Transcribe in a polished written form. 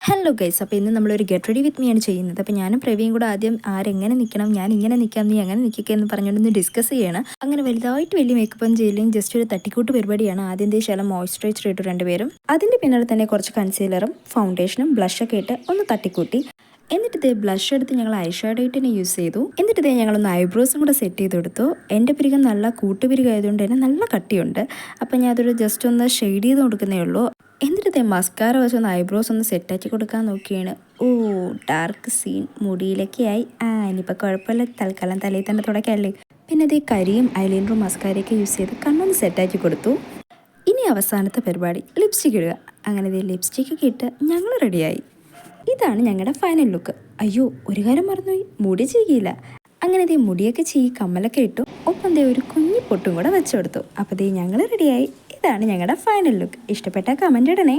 Hello guys, അപ്പോൾ ഇന്ന് നമ്മളൊരു ഗെറ്റ് റെഡി വിത്ത് മീ ആണ് ചെയ്യുന്നത്. അപ്പോൾ ഞാനും പ്രവീയും കൂടെ ആദ്യം ആരെങ്ങനെ നിൽക്കണം, ഞാൻ ഇങ്ങനെ നിൽക്കാം, നീ അങ്ങനെ നിൽക്കുക എന്ന് പറഞ്ഞുകൊണ്ടൊന്ന് ഡിസ്കസ് ചെയ്യണം. അങ്ങനെ വലുതായിട്ട് വലിയ മേക്കപ്പ് ഒന്നും ചെയ്യില്ലെങ്കിൽ ജസ്റ്റ് ഒരു തട്ടിക്കൂട്ട് പരിപാടിയാണ്. ആദ്യം ശേഷം മോയ്സ്ചറൈസർ ഇട്ടു രണ്ടുപേരും. അതിൻ്റെ പിന്നാലെ തന്നെ കുറച്ച് കൺസീലറും ഫൗണ്ടേഷനും ബ്ലഷൊക്കെ ഇട്ട് ഒന്ന് തട്ടിക്കൂട്ടി. എന്നിട്ട് ഇതേ ബ്ലഷ് എടുത്ത് ഞങ്ങൾ ഐ ഷാഡോ ആയിട്ട് തന്നെ യൂസ് ചെയ്തു. എന്നിട്ട് ഇതേ ഞങ്ങളൊന്ന് ഐബ്രോസും കൂടെ സെറ്റ് ചെയ്ത് കൊടുത്തു. എൻ്റെ പിരികം നല്ല കൂട്ടുപിരികമായതുകൊണ്ട് തന്നെ നല്ല കട്ടിയുണ്ട്. അപ്പോൾ ഞാൻ അതൊരു ജസ്റ്റ് ഒന്ന് ഷെയ്ഡ് ചെയ്ത് കൊടുക്കുന്നേ ഉള്ളൂ. എന്നിട്ട് മസ്കാര വെച്ച് ഒന്ന് ഐബ്രോസ് ഒന്ന് സെറ്റാക്കി കൊടുക്കാൻ നോക്കിയാണ്. ഓ, ഡാർക്ക് സീൻ മുടിയിലൊക്കെ ആയി. ഇനിയിപ്പോൾ കുഴപ്പമില്ല, തൽക്കാലം തലയിൽ തന്നെ തുടക്കല്ലേ. പിന്നെ അതേ കരിയും ഐലൈനറും മസ്കാരയൊക്കെ യൂസ് ചെയ്ത് കണ്ണൊന്ന് സെറ്റാക്കി കൊടുത്തു. ഇനി അവസാനത്തെ പരിപാടി ലിപ്സ്റ്റിക് ഇടുക. അങ്ങനെ ഇതേ ലിപ്സ്റ്റിക്കൊക്കെ ഇട്ട് ഞങ്ങൾ റെഡിയായി. ഇതാണ് ഞങ്ങളുടെ ഫൈനൽ ലുക്ക്. അയ്യോ, ഒരു കാര്യം മറന്നുപോയി, മുടി ചെയ്യില്ല. അങ്ങനെ ദേ മുടിയൊക്കെ ചെയ്യി കമ്മലൊക്കെ ഇട്ടു. ഒപ്പം ദേ ഒരു കുഞ്ഞി പൊട്ടും കൂടെ വെച്ചു കൊടുത്തു. അപ്പോൾ ദേ ഞങ്ങൾ റെഡിയായി. ഇതാണ് ഞങ്ങളുടെ ഫൈനൽ ലുക്ക്. ഇഷ്ടപ്പെട്ട കമൻ്റ് ഇടണേ.